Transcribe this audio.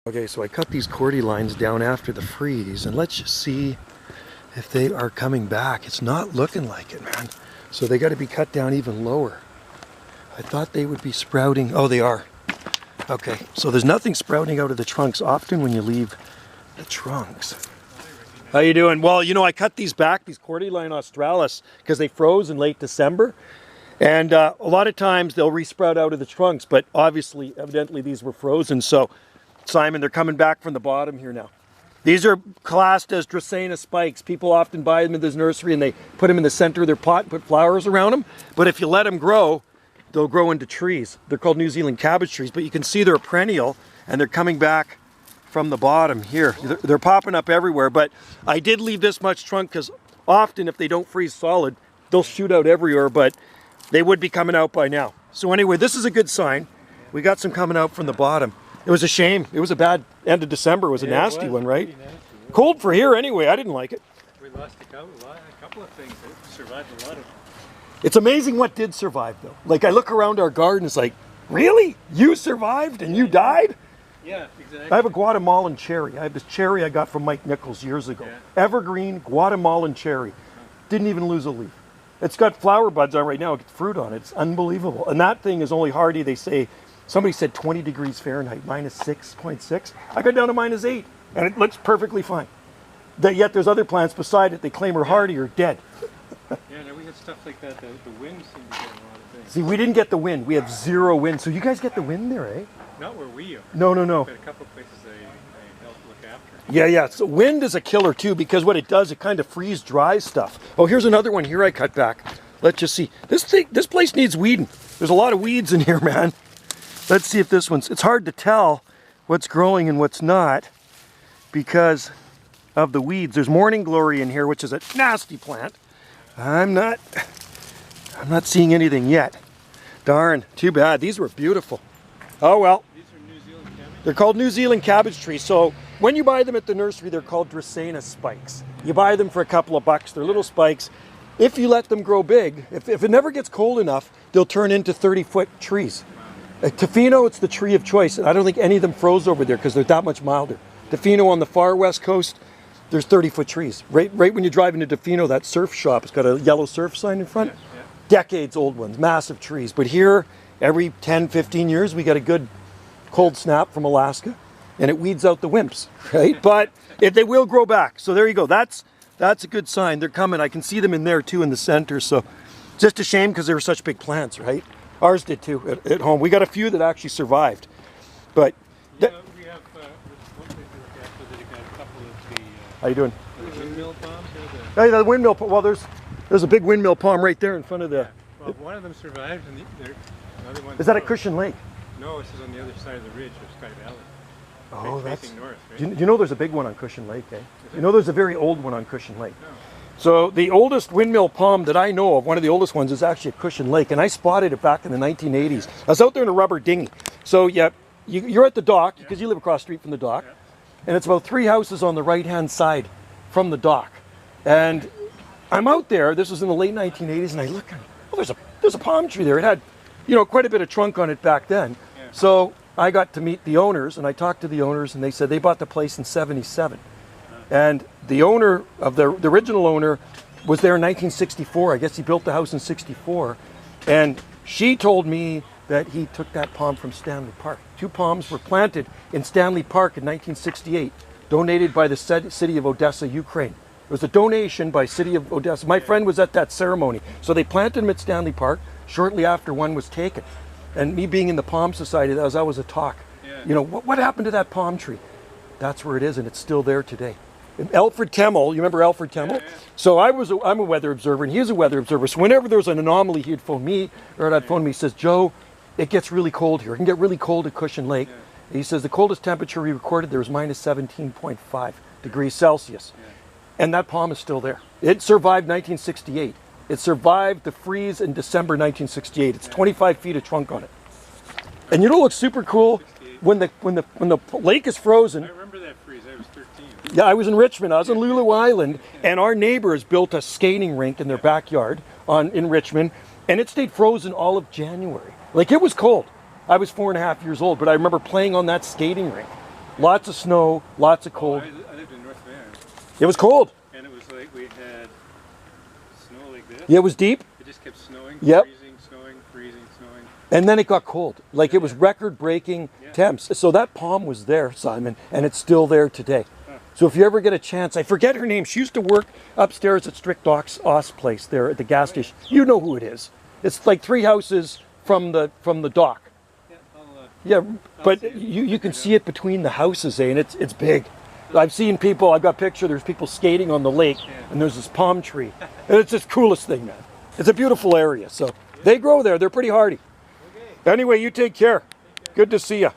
Okay, so I cut these Cordylines down after the freeze, and let's just see if they are coming back. It's not looking like it, man. So they got to be cut down even lower. I thought they would be sprouting. Oh, they are. Okay, so there's nothing sprouting out of the trunks often when you leave the trunks. How you doing? Well, you know, I cut these back, these Cordyline australis, because they froze in late December. And a lot of times they'll resprout out of the trunks, but obviously, evidently these were frozen. So, Simon, they're coming back from the bottom here now. These are classed as Dracaena spikes. People often buy them in this nursery and they put them in the center of their pot and put flowers around them. But if you let them grow, they'll grow into trees. They're called New Zealand cabbage trees, but you can see they're perennial and they're coming back from the bottom here. They're popping up everywhere, but I did leave this much trunk because often if they don't freeze solid, they'll shoot out everywhere, but they would be coming out by now. So anyway, this is a good sign. We got some coming out from the bottom. It was a shame. It was a bad end of December. It was a nasty one, right? Cold for here anyway. I didn't like it. We lost a couple of things that survived a lot of. It's amazing what did survive though. Like I look around our garden, it's like, really? You survived and you died? Yeah, exactly. I have a Guatemalan Cherry. I have this cherry I got from Mike Nichols years ago. Yeah. Evergreen Guatemalan Cherry. Didn't even lose a leaf. It's got flower buds on right now, it's fruit on it. It's unbelievable. And that thing is only hardy, they say, somebody said 20 degrees Fahrenheit, minus 6.6. I got down to minus 8, and it looks perfectly fine. Yet there's other plants beside it they claim are hardy or dead. Yeah, no, we had stuff like that. The wind seemed to get a lot of things. See, we didn't get the wind. We have zero wind. So you guys get the wind there, eh? Not where we are. No. But a couple of places they help look after. Yeah. So wind is a killer too, because what it does, it kind of freeze dries stuff. Oh, here's another one here I cut back. Let's just see. This place needs weeding. There's a lot of weeds in here, man. Let's see if this one's, it's hard to tell what's growing and what's not because of the weeds. There's morning glory in here, which is a nasty plant. I'm not seeing anything yet. Darn, too bad. These were beautiful. Oh well. These are New Zealand cabbage? They're called New Zealand cabbage trees. So when you buy them at the nursery, they're called Dracaena spikes. You buy them for a couple of bucks. They're little spikes. If you let them grow big, if it never gets cold enough, they'll turn into 30-foot trees. At Tofino, it's the tree of choice, and I don't think any of them froze over there because they're that much milder. Tofino on the far west coast, there's 30-foot trees. Right when you drive into Tofino, that surf shop, it's got a yellow surf sign in front. Yeah. Decades old ones, massive trees. But here, every 10, 15 years, we get a good cold snap from Alaska, and it weeds out the wimps, right? But they will grow back. So there you go. That's a good sign. They're coming. I can see them in there too in the center. So just a shame because they were such big plants, right? Ours did too at home. We got a few that actually survived. But yeah, we have one place to look after that. You got a couple of the. How you doing? Windmill palms. Hey, the windmill. Well, there's a big windmill palm right there in front of the. Well, one of them survived, and the other one. Is that at Cushion Lake? No, this is on the other side of the ridge of Sky Valley. Oh, that's. Facing north, right? You know there's a big one on Cushion Lake, eh? You know there's a very old one on Cushion Lake. No. So the oldest windmill palm that I know of, one of the oldest ones, is actually at Cushion Lake, and I spotted it back in the 1980s. I was out there in a rubber dinghy. So yeah, you're at the dock, because you live across the street from the dock, and it's about 3 houses on the right-hand side from the dock. And I'm out there, this was in the late 1980s, and I look, oh, there's a palm tree there. It had, quite a bit of trunk on it back then. Yeah. So I got to meet the owners, and I talked to the owners, and they said they bought the place in '77. And the owner of the original owner was there in 1964. I guess he built the house in '64. And she told me that he took that palm from Stanley Park. 2 palms were planted in Stanley Park in 1968, donated by the city of Odessa, Ukraine. It was a donation by city of Odessa. My friend was at that ceremony. So they planted them at Stanley Park shortly after one was taken. And me being in the Palm Society, that was a talk. Yeah. What happened to that palm tree? That's where it is, and it's still there today. Alfred Temmel, you remember Alfred Temmel? Yeah. So I'm a weather observer, and he's a weather observer. So whenever there's an anomaly, he'd phone me, or I'd phone me. He says, Joe, it gets really cold here. It can get really cold at Cushion Lake. Yeah. He says the coldest temperature we recorded there was minus 17.5 degrees Celsius. Yeah. And that palm is still there. It survived 1968. It survived the freeze in December 1968. It's 25 feet of trunk on it. And what looks super cool? When the lake is frozen. I remember that freeze. I was 13. Yeah, I was in Richmond. I was in Lulu Island, and our neighbors built a skating rink in their backyard in Richmond, and it stayed frozen all of January. Like, it was cold. I was 4.5 years old, but I remember playing on that skating rink. Lots of snow, lots of cold. I lived in North Van, It was cold. and it was like we had snow like this. Yeah, it was deep. It just kept snowing, Yep. freezing, snowing, freezing, snowing. And then it got cold. Like it was record-breaking Yeah. temps. So that palm was there, Simon, and it's still there today. So if you ever get a chance, I forget her name. She used to work upstairs at Strict Oss place there at the gas station. You know who it is. It's like 3 houses from the dock. Yeah, Yeah, but see it. you can see it between the houses, and it's big. I've seen people. I've got picture. There's people skating on the lake, and there's this palm tree, and it's just the coolest thing, man. It's a beautiful area. So they grow there. They're pretty hardy. Anyway, you take care. Good to see you.